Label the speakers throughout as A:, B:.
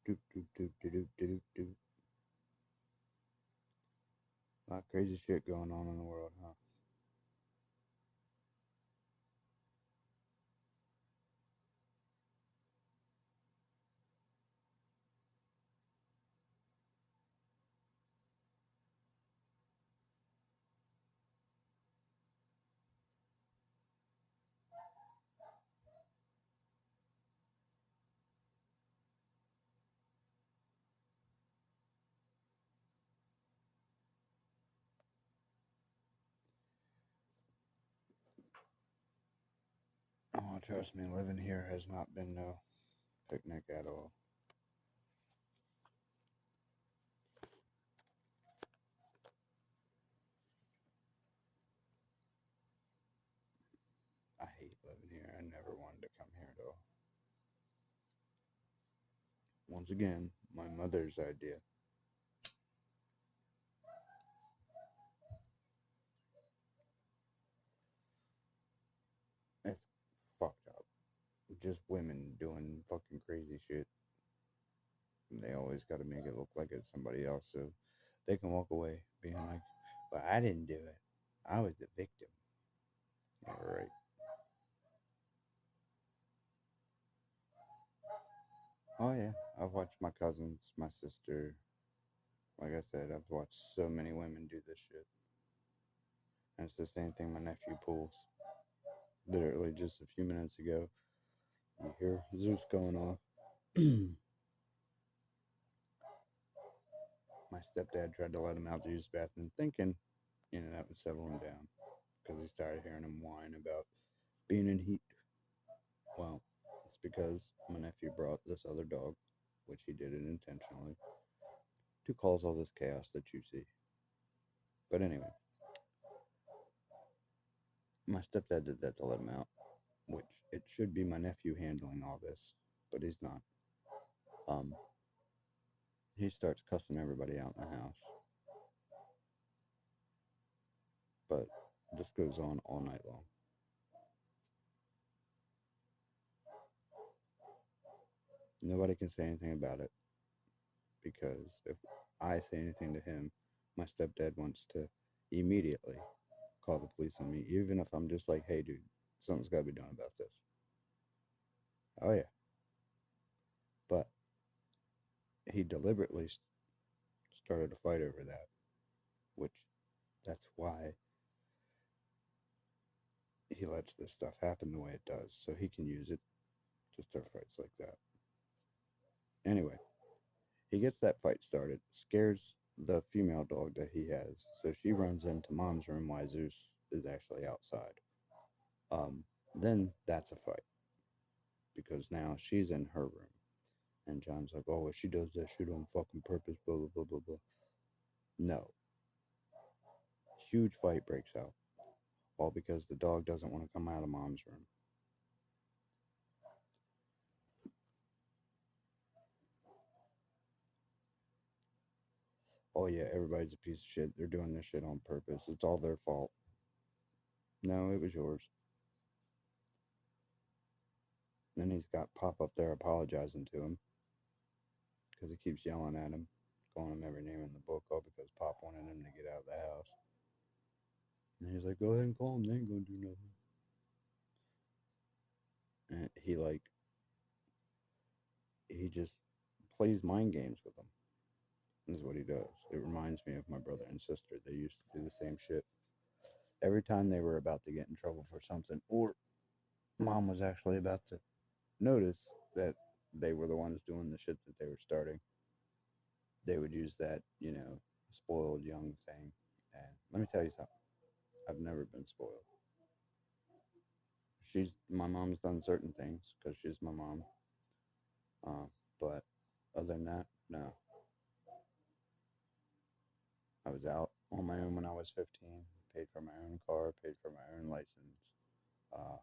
A: Doop, doop, doop, doop, doop, doop, doop. A lot of crazy shit going on in the world, huh? Oh, trust me, living here has not been no picnic at all. I hate living here. I never wanted to come here at all. Once again, my mother's idea. It's fucked up. Just women doing fucking crazy shit. They always got to make it look like it's somebody else so they can walk away being like, "Well, I didn't do it. I was the victim." Yeah, right. Oh yeah, I've watched my cousins, my sister. Like I said, I've watched so many women do this shit, and it's the same thing my nephew pulls. Literally just a few minutes ago, you hear Zeus going off. My stepdad tried to let him out to use the bathroom, thinking, that would settle him down, because he started hearing him whine about being in heat. Well, it's because my nephew brought this other dog, which he did it intentionally, to cause all this chaos that you see. But anyway, my stepdad did that to let him out, which it should be my nephew handling all this, but he's not. Um, he starts cussing everybody out in the house, but this goes on all night long. Nobody can say anything about it because if I say anything to him, my stepdad wants to immediately call the police on me, even if I'm just like, "Hey, dude, something's got to be done about this." Oh yeah, but he deliberately started a fight over that, which that's why he lets this stuff happen the way it does, so he can use it to start fights like that. Anyway, he gets that fight started, scares the female dog that he has, so she runs into mom's room while Zeus is actually outside. Then that's a fight because now she's in her room. And John's like, "Oh, well, she does that shit on fucking purpose, blah, blah, blah, blah, blah." No. Huge fight breaks out, all because the dog doesn't want to come out of mom's room. Oh, yeah, everybody's a piece of shit. They're doing this shit on purpose. It's all their fault. No, it was yours. Then he's got Pop up there apologizing to him because he keeps yelling at him, calling him every name in the book, all because Pop wanted him to get out of the house. And he's like, "Go ahead and call him. They ain't gonna do nothing." And he just plays mind games with them. This is what he does. It reminds me of my brother and sister. They used to do the same shit. Every time they were about to get in trouble for something, or mom was actually about to notice that they were the ones doing the shit that they were starting, they would use that, spoiled young thing. And let me tell you something. I've never been spoiled. My mom's done certain things because she's my mom. But other than that, no. I was out on my own when I was 15, paid for my own car, paid for my own license. Uh,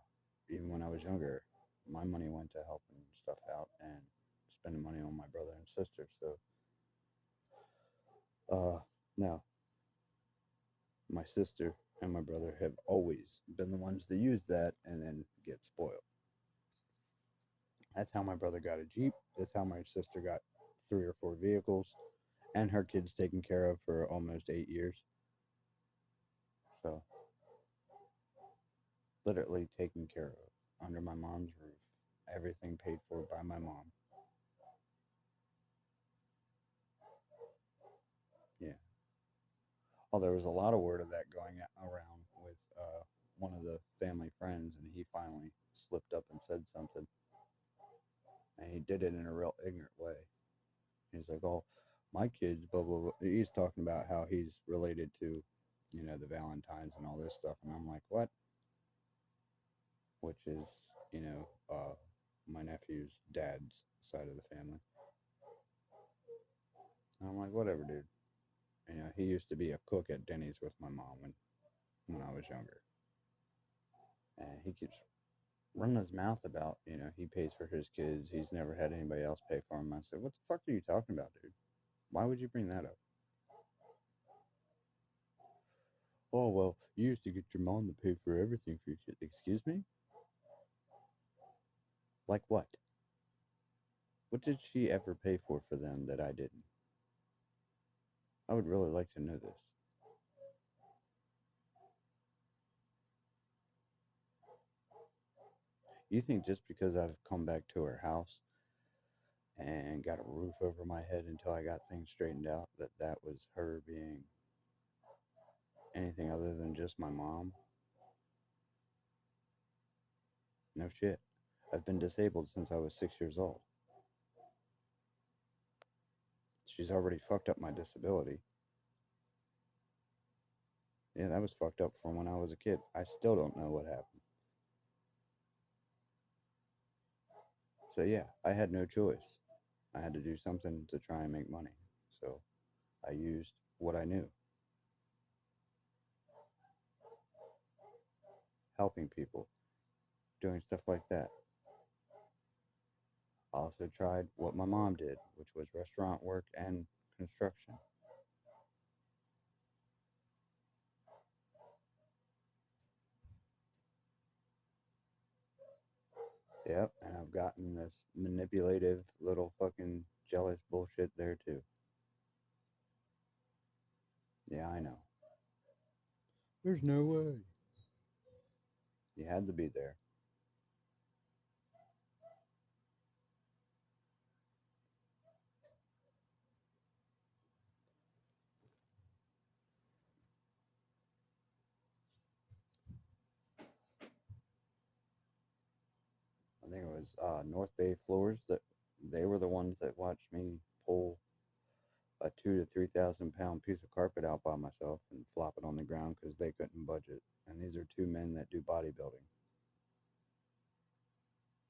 A: Even when I was younger, my money went to helping stuff out and spending money on my brother and sister. So, now my sister and my brother have always been the ones that use that and then get spoiled. That's how my brother got a Jeep. That's how my sister got 3 or 4 vehicles, and her kids taken care of for almost 8 years. So, literally taken care of under my mom's roof. Everything paid for by my mom. Yeah. Oh, there was a lot of word of that going around with one of the family friends, and he finally slipped up and said something, and he did it in a real ignorant way. He's like, "Oh, my kids, blah blah blah." He's talking about how he's related to, the Valentines and all this stuff, and I'm like, "What?" Which is, you know, uh, my nephew's dad's side of the family. And I'm like, "Whatever, dude." He used to be a cook at Denny's with my mom when I was younger, and he keeps running his mouth about, he pays for his kids. He's never had anybody else pay for him. I said, "What the fuck are you talking about, dude? Why would you bring that up?" "Oh, well, you used to get your mom to pay for everything for your kids." Excuse me? Like what? What did she ever pay for them that I didn't? I would really like to know this. You think just because I've come back to her house and got a roof over my head until I got things straightened out, that was her being anything other than just my mom? No shit. I've been disabled since I was 6 years old. She's already fucked up my disability. Yeah, that was fucked up from when I was a kid. I still don't know what happened. So yeah, I had no choice. I had to do something to try and make money. So I used what I knew, helping people, doing stuff like that. I also tried what my mom did, which was restaurant work and construction. Yep, and I've gotten this manipulative little fucking jealous bullshit there too. Yeah, I know. There's no way. You had to be there. I think it was North Bay Floors that they were the ones that watched me pull a 2 to 3 thousand pound piece of carpet out by myself and flop it on the ground because they couldn't budget. And these are two men that do bodybuilding.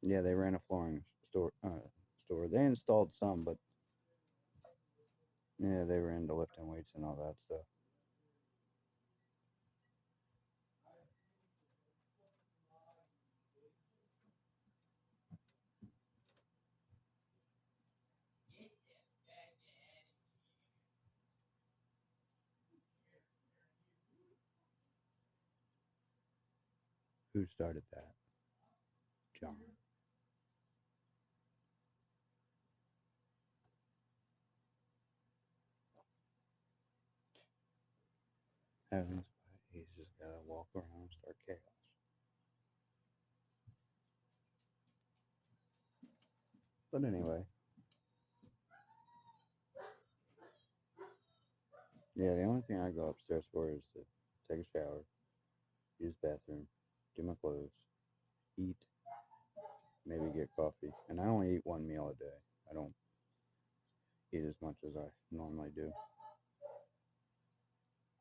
A: Yeah, they ran a flooring store. They installed some, but yeah, they were into lifting weights and all that stuff. Who started that? John. Heavens, he's just gotta walk around and start chaos. But anyway, yeah, the only thing I go upstairs for is to take a shower, use the bathroom, do my clothes, eat, maybe get coffee. And I only eat one meal a day. I don't eat as much as I normally do.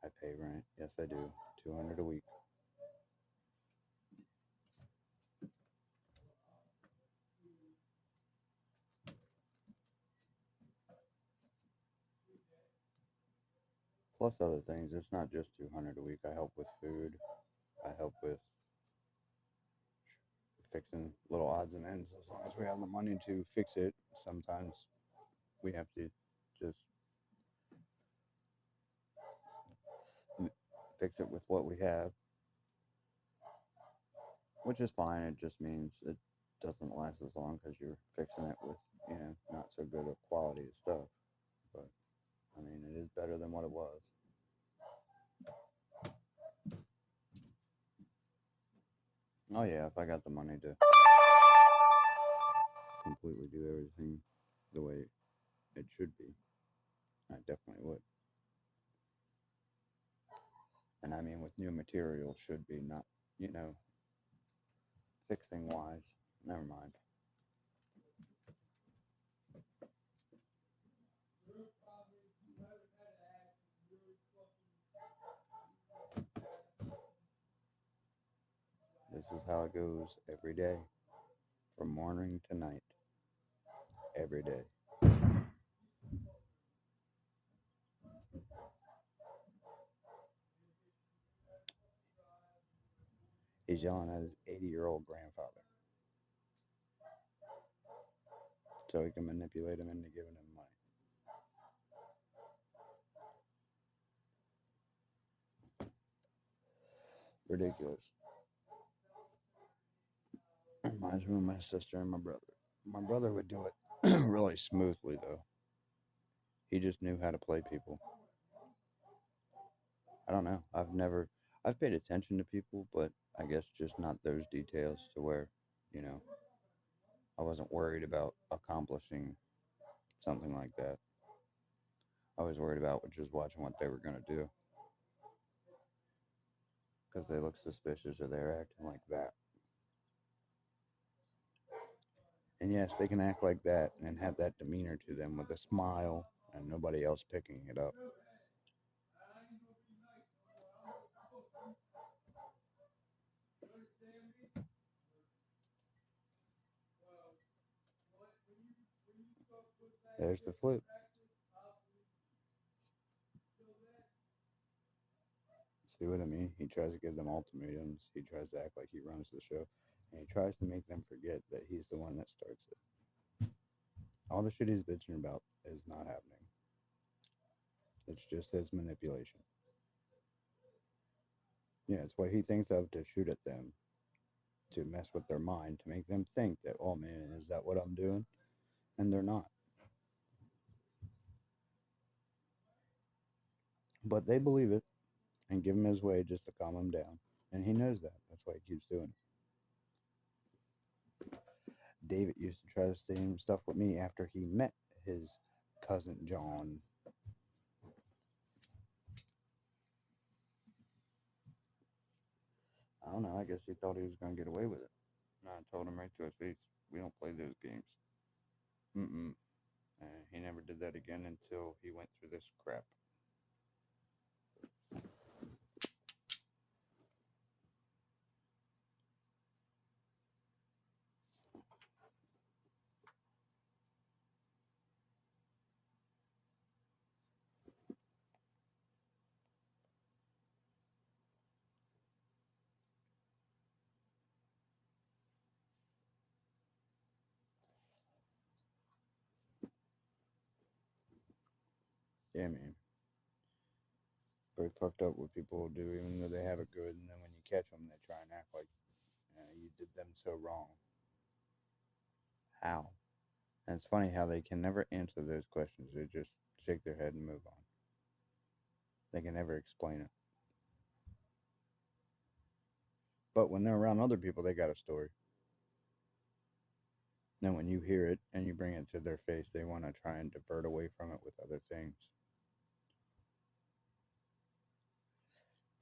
A: I pay rent. Yes, I do. 200 a week. Plus other things. It's not just 200 a week. I help with food. I help with fixing little odds and ends as long as we have the money to fix it. Sometimes we have to just fix it with what we have, which is fine. It just means it doesn't last as long because you're fixing it with not so good of quality of stuff. But I mean, it is better than what it was. Oh yeah, if I got the money to completely do everything the way it should be, I definitely would. And I mean, with new material, should be not, you know, fixing wise. Never mind. This is how it goes every day, from morning to night, every day. He's yelling at his 80-year-old grandfather so he can manipulate him into giving him money. Ridiculous. Reminds me of my sister and my brother. My brother would do it really smoothly, though. He just knew how to play people. I don't know. I've paid attention to people, but I guess just not those details to where, you know, I wasn't worried about accomplishing something like that. I was worried about just watching what they were going to do because they look suspicious or they're acting like that. And yes, they can act like that and have that demeanor to them with a smile and nobody else picking it up. There's the flip. See what I mean? He tries to give them ultimatums. He tries to act like he runs the show. And he tries to make them forget that he's the one that starts it. All the shit he's bitching about is not happening. It's just his manipulation. Yeah, it's what he thinks of to shoot at them, to mess with their mind, to make them think that, oh man, is that what I'm doing? And they're not. But they believe it and give him his way just to calm him down. And he knows that. That's why he keeps doing it. David used to try the same stuff with me after he met his cousin John. I don't know. I guess he thought he was going to get away with it. And I told him right to his face, we don't play those games. Mm-mm. And he never did that again until he went through this crap. Yeah, man. Very fucked up what people will do, even though they have it good. And then when you catch them, they try and act like you did them so wrong. How? And it's funny how they can never answer those questions. They just shake their head and move on. They can never explain it. But when they're around other people, they got a story. Then when you hear it and you bring it to their face, they want to try and divert away from it with other things.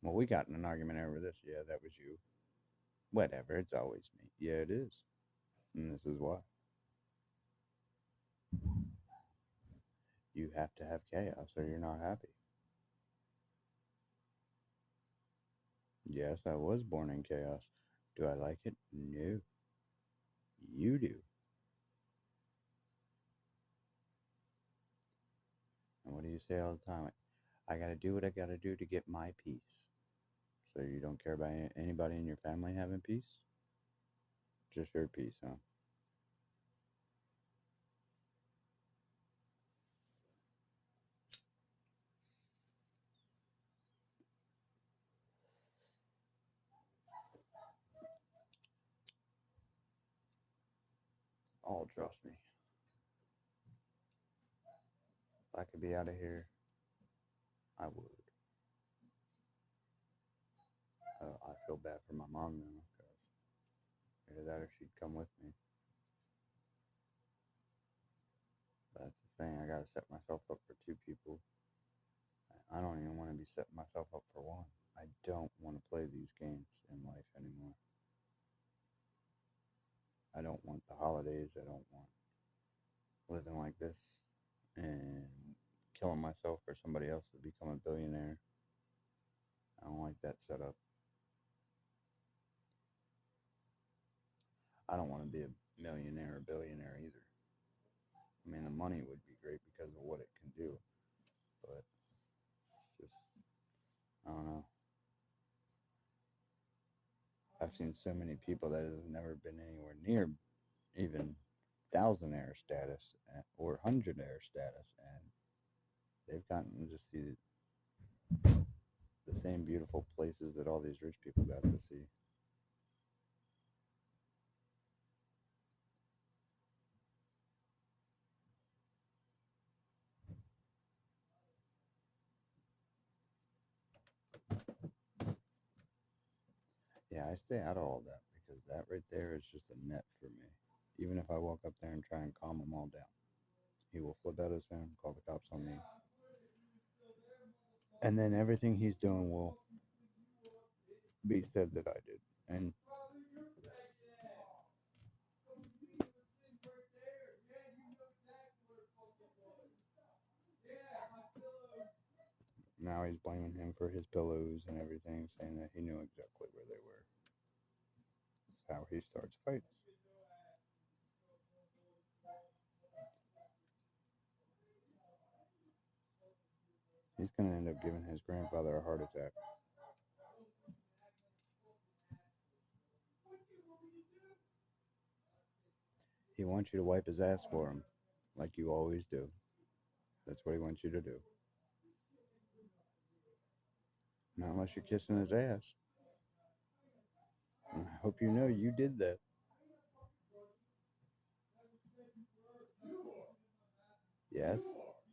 A: Well, we got in an argument over this. Yeah, that was you. Whatever, it's always me. Yeah, it is. And this is why. You have to have chaos or you're not happy. Yes, I was born in chaos. Do I like it? No. You do. And what do you say all the time? I gotta do what I gotta do to get my peace. So you don't care about anybody in your family having peace? Just your peace, huh? Oh, trust me. If I could be out of here, I would. I feel bad for my mom though, because either that or she'd come with me. But that's the thing. I gotta set myself up for two people. I don't even want to be setting myself up for one. I don't want to play these games in life anymore. I don't want the holidays. I don't want living like this and killing myself for somebody else to become a billionaire. I don't like that setup. I don't want to be a millionaire or billionaire either. I mean, the money would be great because of what it can do, but it's just, I don't know. I've seen so many people that have never been anywhere near even thousandaire status or hundredaire status, and they've gotten to see the same beautiful places that all these rich people got to see. Yeah, I stay out of all that because that right there is just a net for me. Even if I walk up there and try and calm them all down, he will flip out his phone, call the cops on me, and then everything he's doing will be said that I did. And now he's blaming him for his pillows and everything, saying that he knew exactly where they were. That's how he starts fights. He's going to end up giving his grandfather a heart attack. He wants you to wipe his ass for him, like you always do. That's what he wants you to do. Not unless you're kissing his ass. And I hope you know you did that. Yes,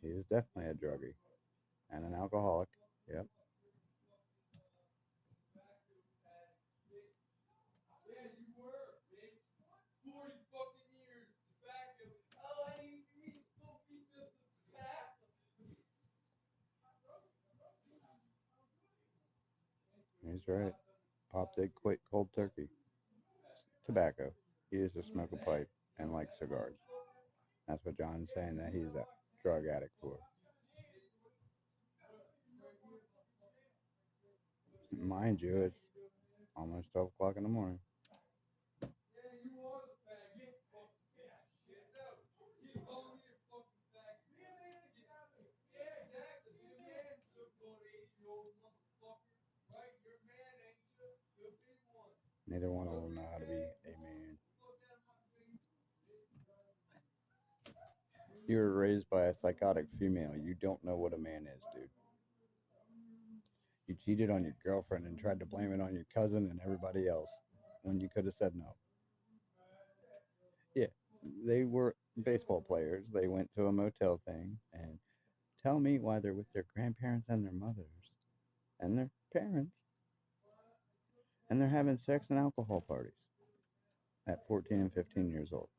A: he is definitely a druggie and an alcoholic. Yep. He's right. Pop did quit cold turkey. Tobacco. He used to smoke a pipe and like cigars. That's what John's saying that he's a drug addict for. Mind you, it's almost 12 o'clock in the morning. Neither one of them know how to be a man. You were raised by a psychotic female. You don't know what a man is, dude. You cheated on your girlfriend and tried to blame it on your cousin and everybody else when you could have said no. Yeah, they were baseball players. They went to a motel thing and tell me why they're with their grandparents and their mothers and their parents and they're having sex and alcohol parties at 14 and 15 years old.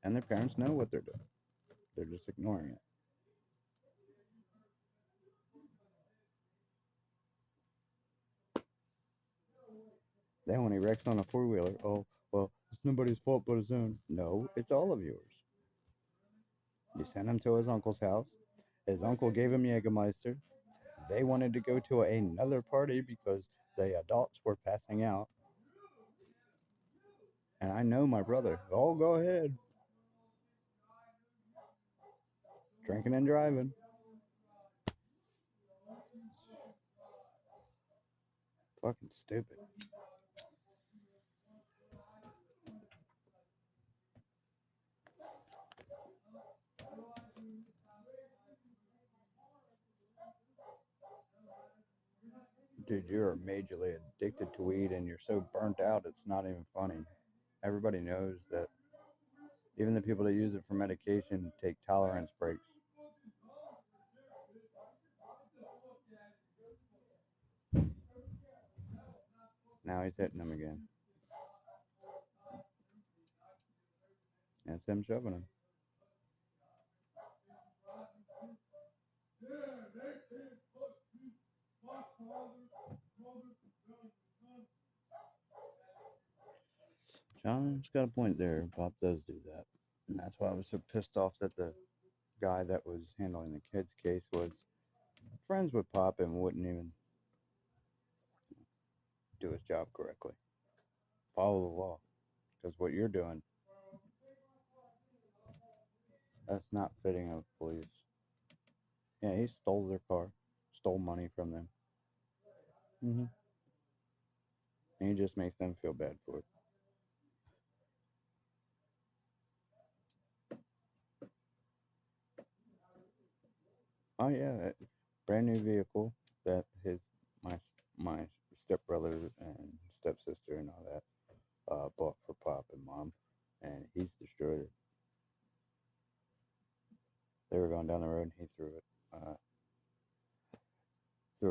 A: And their parents know what they're doing. They're just ignoring it. Then when he wrecks on a four-wheeler, oh, well, it's nobody's fault but his own. No, it's all of yours. You sent him to his uncle's house. His uncle gave him Jägermeister. They wanted to go to another party because the adults were passing out. And I know my brother. Oh, go ahead. Drinking and driving. Fucking stupid. Dude, you're majorly addicted to weed and you're so burnt out it's not even funny. Everybody knows that even the people that use it for medication take tolerance breaks. Now he's hitting him again. That's him shoving him. John's got a point there. Pop does do that. And that's why I was so pissed off that the guy that was handling the kid's case was friends with Pop and wouldn't even do his job correctly. Follow the law. Because what you're doing, that's not fitting of police. Yeah, he stole their car, stole money from them. And he just makes them feel bad for it. Oh yeah, brand new vehicle that his my my stepbrother and stepsister and all that bought for Pop and Mom, and he's destroyed it. They were going down the road and he threw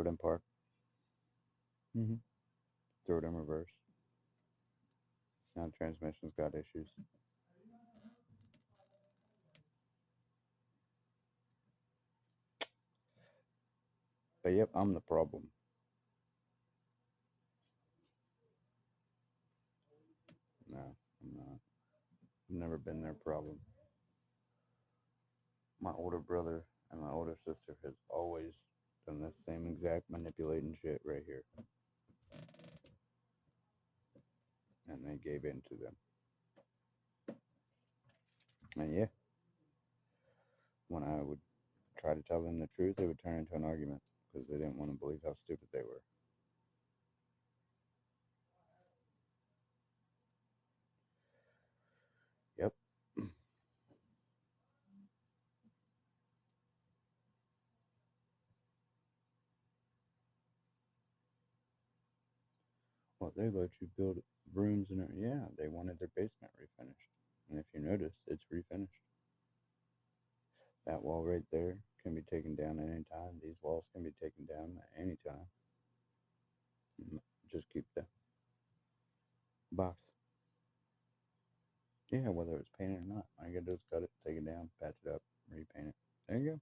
A: it in park. Mm-hmm. Threw it in reverse. Now the transmission's got issues. But yep, I'm the problem. No, I'm not. I've never been their problem. My older brother and my older sister has always done the same exact manipulating shit right here. And they gave in to them. And yeah, when I would try to tell them the truth, it would turn into an argument because they didn't want to believe how stupid they were. Yep. Well, they let you build rooms and yeah, they wanted their basement refinished. And if you notice, it's refinished. That wall right there can be taken down at any time. These walls can be taken down at any time. Just keep the box. Yeah, whether it's painted or not. All you gotta do is cut it, take it down, patch it up, repaint it. There you go.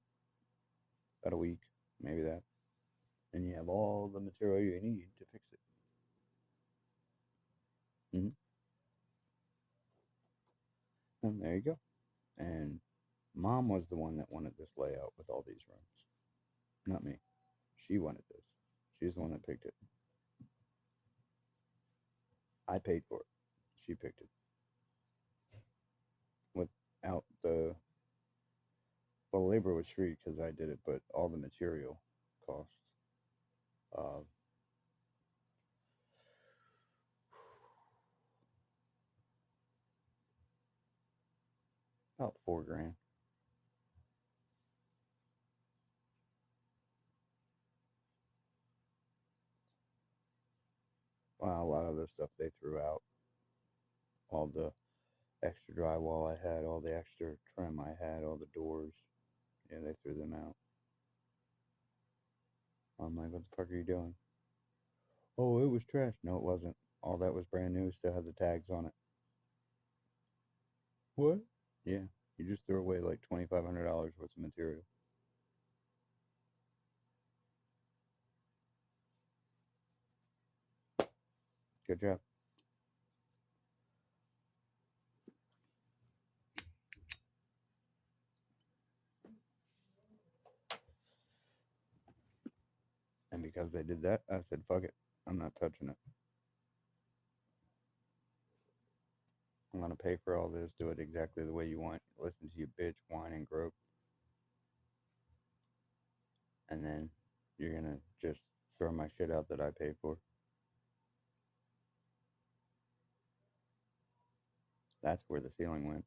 A: About a week, maybe that. And you have all the material you need to fix it. Mm-hmm. And there you go. And Mom was the one that wanted this layout with all these rooms, not me. She wanted this. She's the one that picked it. I paid for it. She picked it. Without the well, labor was free because I did it, but all the material costs. Uh, about $4 grand. Well, a lot of the stuff they threw out. All the extra drywall I had, all the extra trim I had, all the doors. Yeah, they threw them out. I'm like, what the fuck are you doing? Oh, it was trash. No, it wasn't. All that was brand new. Still had the tags on it. What? Yeah, you just threw away like $2,500 worth of material. Good job. And because they did that, I said, fuck it. I'm not touching it. I'm gonna pay for all this. Do it exactly the way you want. Listen to you bitch, whine, and grope, and then you're gonna just throw my shit out that I paid for. That's where the ceiling went.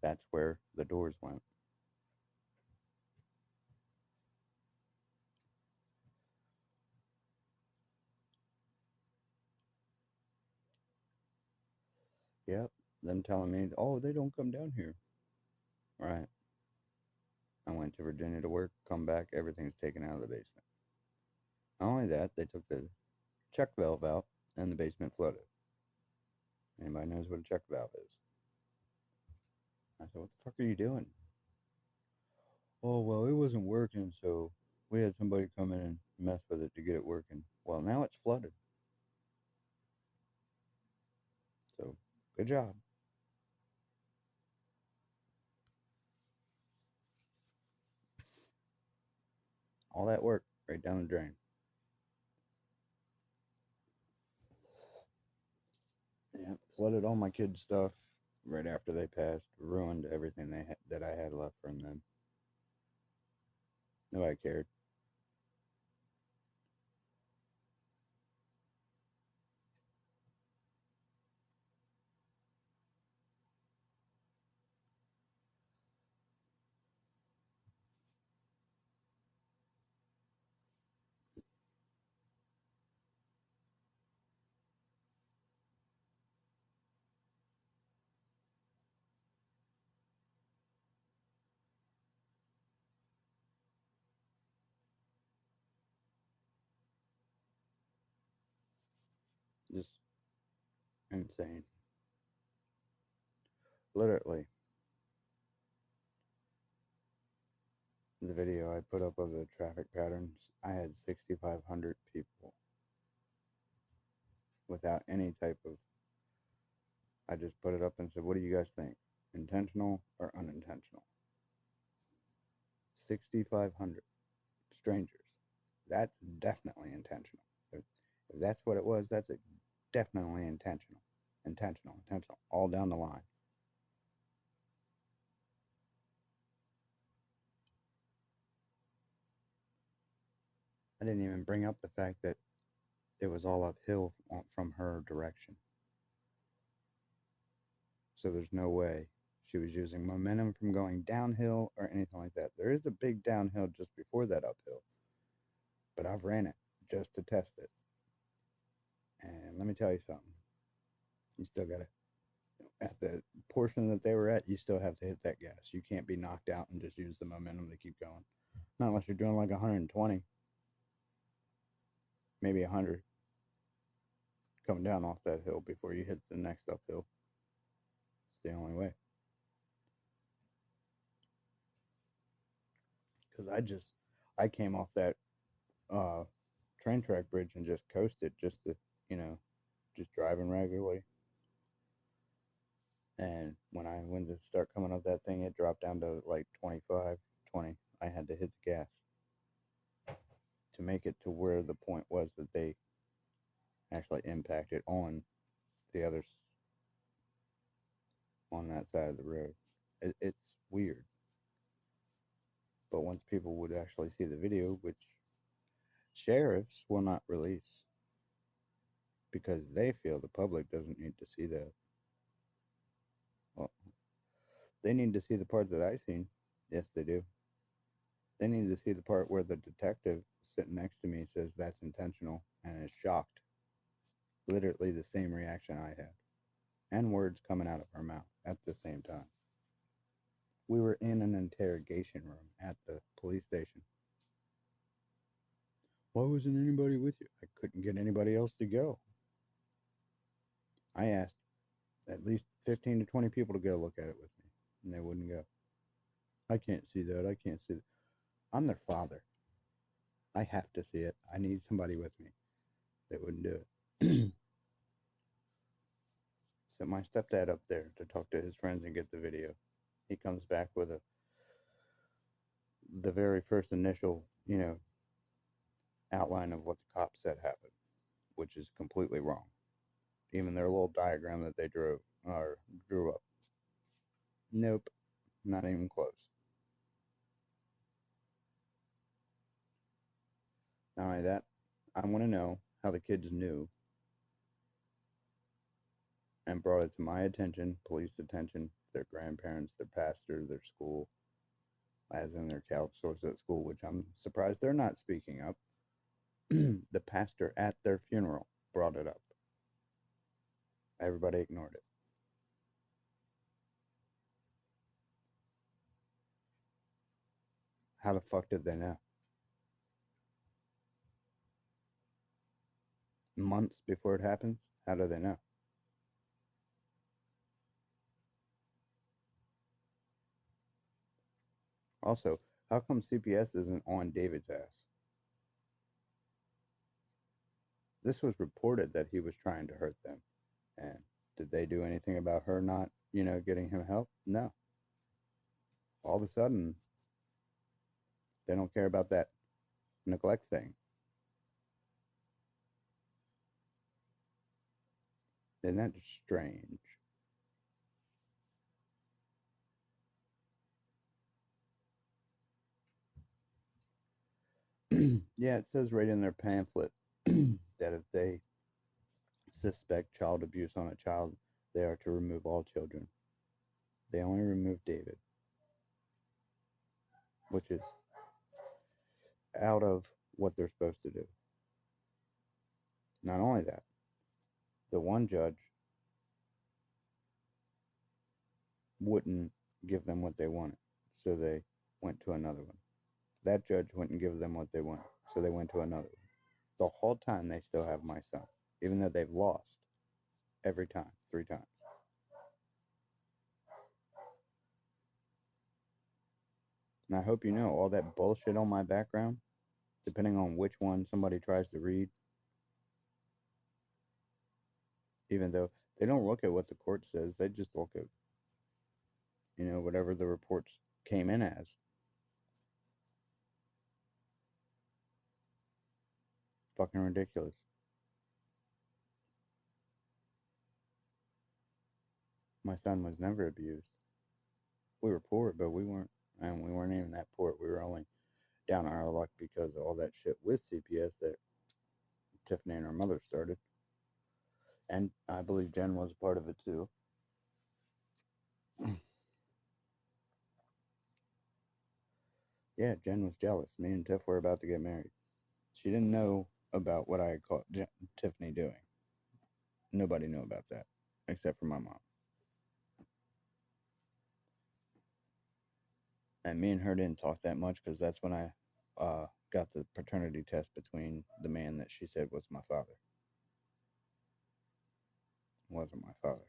A: That's where the doors went. Yep. Them telling me, oh, they don't come down here. Right. I went to Virginia to work, come back, everything's taken out of the basement. Not only that, they took the check valve out and the basement flooded. Anybody knows what a check valve is? I said, what the fuck are you doing? Oh, well, it wasn't working, so we had somebody come in and mess with it to get it working. Well, now it's flooded. So, good job. All that work right down the drain. Yeah, flooded all my kids' stuff right after they passed, ruined everything that I had left from them. Nobody cared. Just insane. Literally, the video I put up of the traffic patterns, I had 6,500 people without any type of. I just put it up and said, what do you guys think? Intentional or unintentional? 6,500 strangers. That's definitely intentional. If that's what it was, that's definitely intentional. Intentional, all down the line. I didn't even bring up the fact that it was all uphill from her direction. So there's no way she was using momentum from going downhill or anything like that. There is a big downhill just before that uphill, but I've ran it just to test it. And let me tell you something. You still got to, at the portion that they were at, you still have to hit that gas. You can't be knocked out and just use the momentum to keep going. Not unless you're doing like 120, maybe 100, coming down off that hill before you hit the next uphill. It's the only way. Because I came off that uh, train track bridge and just coasted just to, you know, just driving regularly. And when I went to start coming up that thing, it dropped down to like 25, 20. I had to hit the gas to make it to where the point was that they actually impacted on the others on that side of the road. It's weird. But once people would actually see the video, which sheriffs will not release because they feel the public doesn't need to see that. Well, they need to see the part that I seen. Yes, they do. They need to see the part where the detective sitting next to me says that's intentional and is shocked. Literally the same reaction I had. And words coming out of her mouth at the same time. We were in an interrogation room at the police station. Why wasn't anybody with you? I couldn't get anybody else to go. I asked at least 15 to 20 people to go look at it with me, and they wouldn't go. I can't see that. I can't see that. I'm their father. I have to see it. I need somebody with me. They wouldn't do it. Sent my stepdad up there to talk to his friends and get the video. He comes back with the very first initial, outline of what the cops said happened, which is completely wrong. Even their little diagram that they drew up. Nope, not even close. Not only that, I want to know how the kids knew and brought it to my attention, police attention, their grandparents, their pastor, their school, as in their counselors at school, which I'm surprised they're not speaking up. The pastor at their funeral brought it up. Everybody ignored it. How the fuck did they know? months before it happens? How do they know? Also, how come CPS isn't on David's ass? This was reported that he was trying to hurt them. And did they do anything about her not, getting him help? No. All of a sudden, they don't care about that neglect thing. Isn't that strange? Yeah, it says right in their pamphlet that if they suspect child abuse on a child, they are to remove all children. They only remove David, which is out of what they're supposed to do. Not only that, the one judge wouldn't give them what they wanted, so they went to another one. That judge wouldn't give them what they wanted, so they went to another one. The whole time they still have my son, even though they've lost every time, 3 times. And I hope you know all that bullshit on my background, depending on which one somebody tries to read, even though they don't look at what the court says, they just look at, whatever the reports came in as. Fucking ridiculous. My son was never abused. We were poor, but we weren't, and we weren't even that poor. We were only down on our luck because of all that shit with CPS that Tiffany and her mother started. And I believe Jen was a part of it too. Yeah, Jen was jealous. Me and Tiff were about to get married. She didn't know about what I had caught Tiffany doing. Nobody knew about that except for my mom. And me and her didn't talk that much because that's when I got the paternity test between the man that she said was my father. Wasn't my father.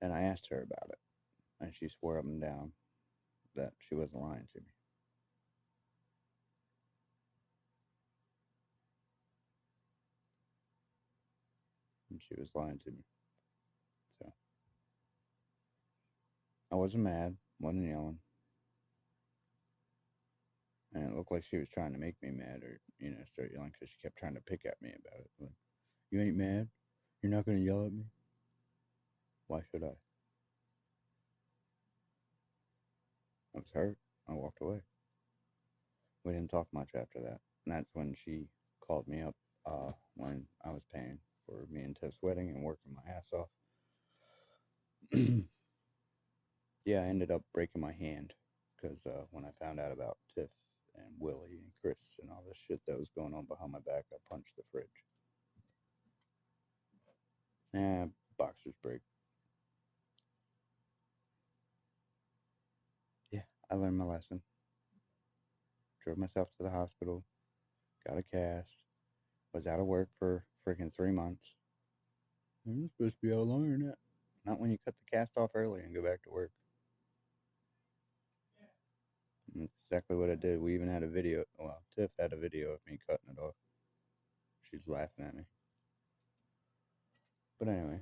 A: And I asked her about it, and she swore up and down that she wasn't lying to me. And she was lying to me. So I wasn't mad, wasn't yelling. And it looked like she was trying to make me mad or, start yelling because she kept trying to pick at me about it. Like, you ain't mad? You're not going to yell at me? Why should I? I was hurt. I walked away. We didn't talk much after that. And that's when she called me up when I was paying for me and Tiff's wedding and working my ass off. Yeah, I ended up breaking my hand because when I found out about Tiff and Willie and Chris and all this shit that was going on behind my back, I punched the fridge. Boxers break. Yeah, I learned my lesson. Drove myself to the hospital, got a cast, was out of work for freaking 3 months. You're supposed to be out longer than that. Not when you cut the cast off early and go back to work. And that's exactly what I did. We even had a video. Well, Tiff had a video of me cutting it off. She's laughing at me. But anyway,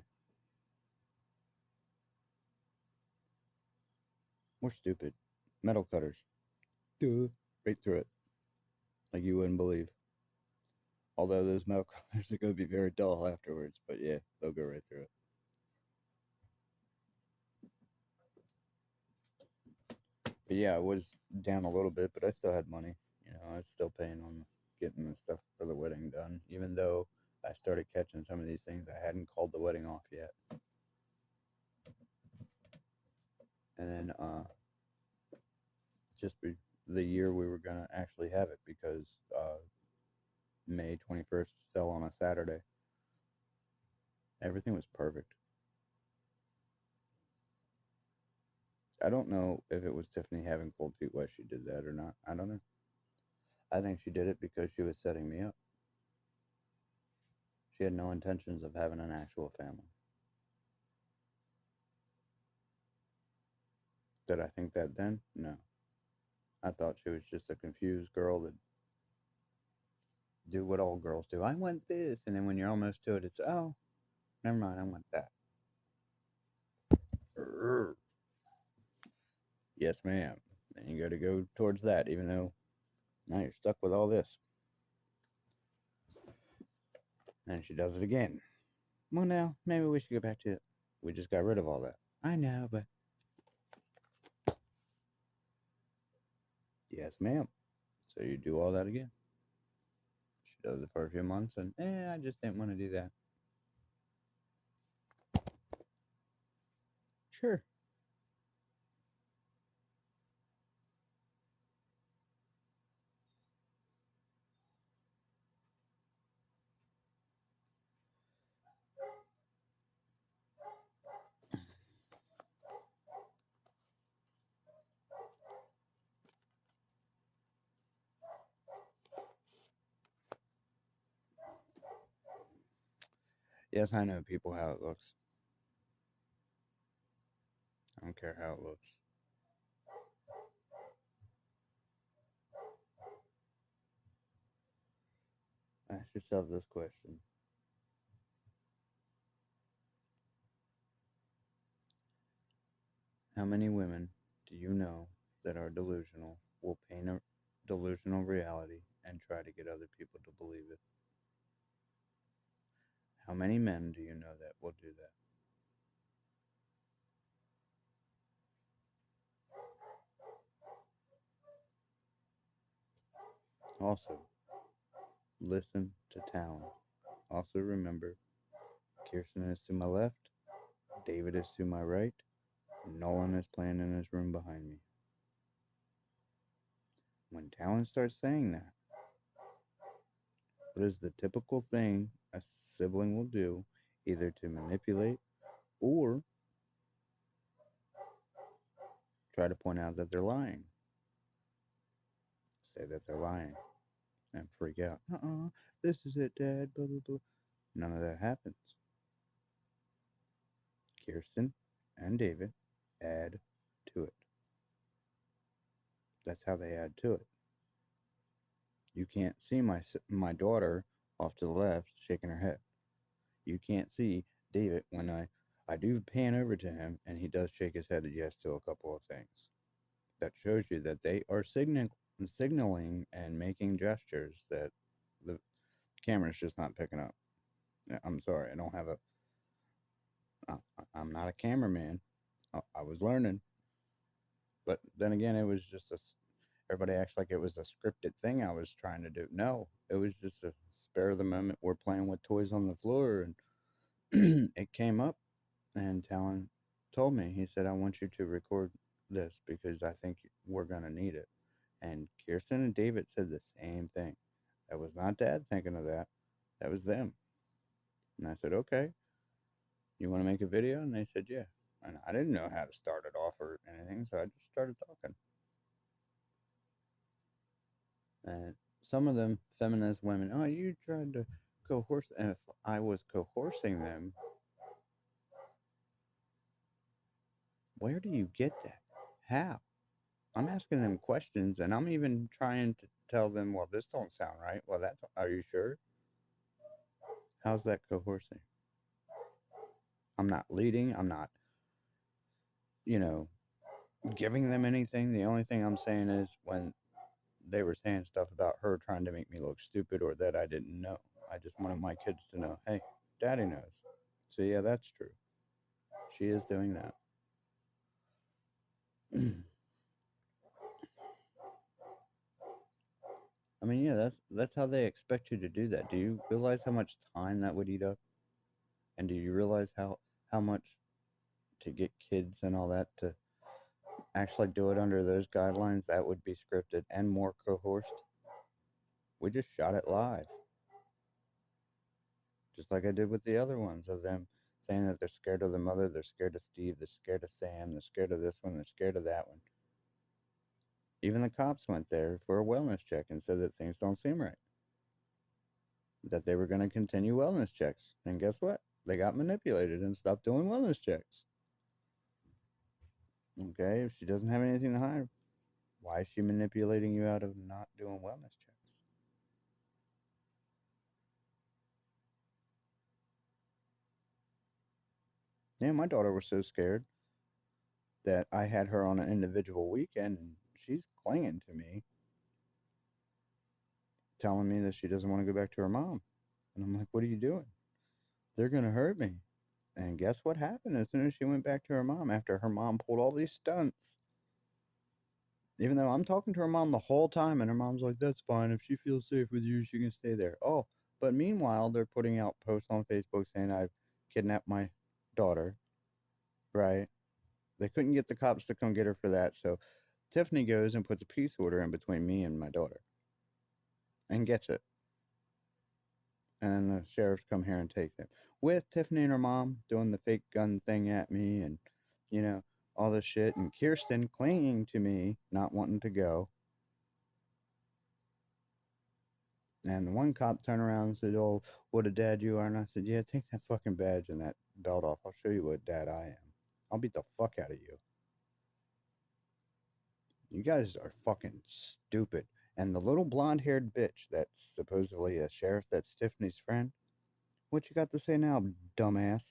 A: we're stupid. Metal cutters. Duh. Right through it. Like you wouldn't believe. Although those metal cutters are going to be very dull afterwards. But yeah, they'll go right through it. But yeah, I was down a little bit, but I still had money. I was still paying on getting the stuff for the wedding done, even though I started catching some of these things. I hadn't called the wedding off yet. And then just the year we were going to actually have it because May 21st fell on a Saturday. Everything was perfect. I don't know if it was Tiffany having cold feet why she did that or not. I don't know. I think she did it because she was setting me up. She had no intentions of having an actual family. Did I think that then? No. I thought she was just a confused girl that do what all girls do. I want this, and then when you're almost to it, it's oh, never mind, I want that. Urgh. Yes, ma'am. Then you got to go towards that, even though now you're stuck with all this. And she does it again. Well, now maybe we should go back to it. We just got rid of all that. I know, but yes, ma'am. So you do all that again. She does it for a few months, and I just didn't want to do that. Sure. Yes, I know people how it looks. I don't care how it looks. Ask yourself this question. How many women do you know that are delusional, will paint a delusional reality, and try to get other people to believe it? How many men do you know that will do that? Also, listen to Talon. Also, remember Kirsten is to my left, David is to my right, Nolan is playing in his room behind me. When Talon starts saying that, what is the typical thing a sibling will do, either to manipulate or try to point out that they're lying? Say that they're lying and freak out. This is it, Dad, blah, blah, blah. None of that happens. Kirsten and David add to it. That's how they add to it. You can't see my daughter off to the left shaking her head. You can't see David when I do pan over to him and he does shake his head yes to a couple of things. That shows you that they are signaling and making gestures that the camera's just not picking up. I'm sorry, I don't have a. I, I'm not a cameraman. I was learning, but then again, it was just a. Everybody acts like it was a scripted thing I was trying to do. No, it was just a spare of the moment. We're playing with toys on the floor, and it came up, and Talon told me. He said, "I want you to record this because I think we're gonna need it." And Kirsten and David said the same thing. That was not Dad thinking of that. That was them. And I said, "Okay, you want to make a video?" And they said, "Yeah." And I didn't know how to start it off or anything, so I just started talking. And some of them feminist women, oh, you tried to coerce. And if I was coercing them, where do you get that? How? I'm asking them questions, and I'm even trying to tell them, well, this don't sound right. Well, that's. Are you sure? How's that coercing? I'm not leading. I'm not, you know, giving them anything. The only thing I'm saying is when they were saying stuff about her trying to make me look stupid or that I didn't know. I just wanted my kids to know, hey, Daddy knows. So yeah, that's true. She is doing that. I mean, yeah, that's how they expect you to do that. Do you realize how much time that would eat up? And do you realize how much to get kids and all that to actually do it under those guidelines that would be scripted and more coerced? We just shot it live, just like I did with the other ones of them saying that they're scared of the mother, they're scared of Steve, they're scared of Sam, they're scared of this one, they're scared of that one. Even the cops went there for a wellness check and said that things don't seem right. that they were going to continue wellness checks. And guess what? They got manipulated and stopped doing wellness checks. Okay, if she doesn't have anything to hide, why is she manipulating you out of not doing wellness checks? Yeah, my daughter was so scared that I had her on an individual weekend and she's clinging to me, telling me that she doesn't want to go back to her mom. And I'm like, what are you doing? They're going to hurt me. And guess what happened as soon as she went back to her mom after her mom pulled all these stunts? Even though I'm talking to her mom the whole time, and her mom's like, that's fine. If she feels safe with you, she can stay there. Oh, but meanwhile, they're putting out posts on Facebook saying I've kidnapped my daughter, right? They couldn't get the cops to come get her for that. So Tiffany goes and puts a peace order in between me and my daughter and gets it. And then the sheriffs come here and take them. With Tiffany and her mom doing the fake gun thing at me and, you know, all this shit. And Kirsten clinging to me, not wanting to go. And the one cop turned around and said, oh, what a dad you are. And I said, yeah, take that fucking badge and that belt off. I'll show you what dad I am. I'll beat the fuck out of you. You guys are fucking stupid. And the little blonde haired bitch that's supposedly a sheriff that's Tiffany's friend, what you got to say now, dumbass?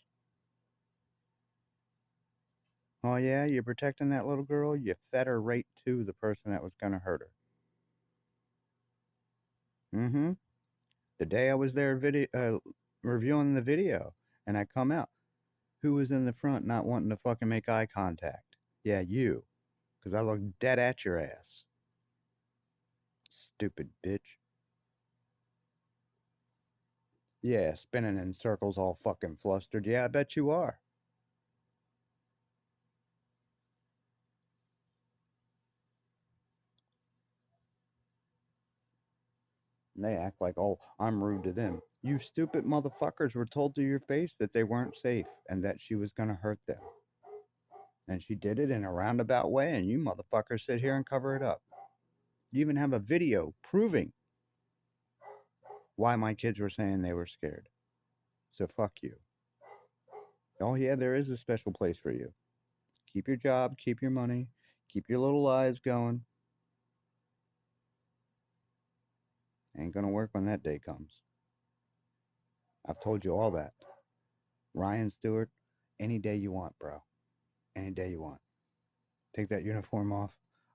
A: Oh, yeah, you're protecting that little girl? You fed her right to the person that was going to hurt her. Mm hmm. The day I was there reviewing the video and I come out, who was in the front not wanting to fucking make eye contact? Yeah, you. Because I looked dead at your ass. Stupid bitch. Yeah, spinning in circles all fucking flustered. Yeah, I bet you are. And they act like, oh, I'm rude to them. You stupid motherfuckers were told to your face that they weren't safe and that she was going to hurt them. And she did it in a roundabout way, and you motherfuckers sit here and cover it up. You even have a video proving why my kids were saying they were scared. So fuck you. Oh, yeah, there is a special place for you. Keep your job, keep your money, keep your little lies going. Ain't gonna work when that day comes. I've told you all that. Ryan Stewart, any day you want, bro. Any day you want. Take that uniform off.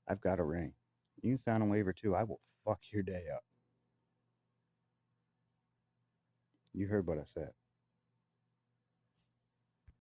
A: I've got a ring. You can sign a waiver too. I will fuck your day up. You heard what I said.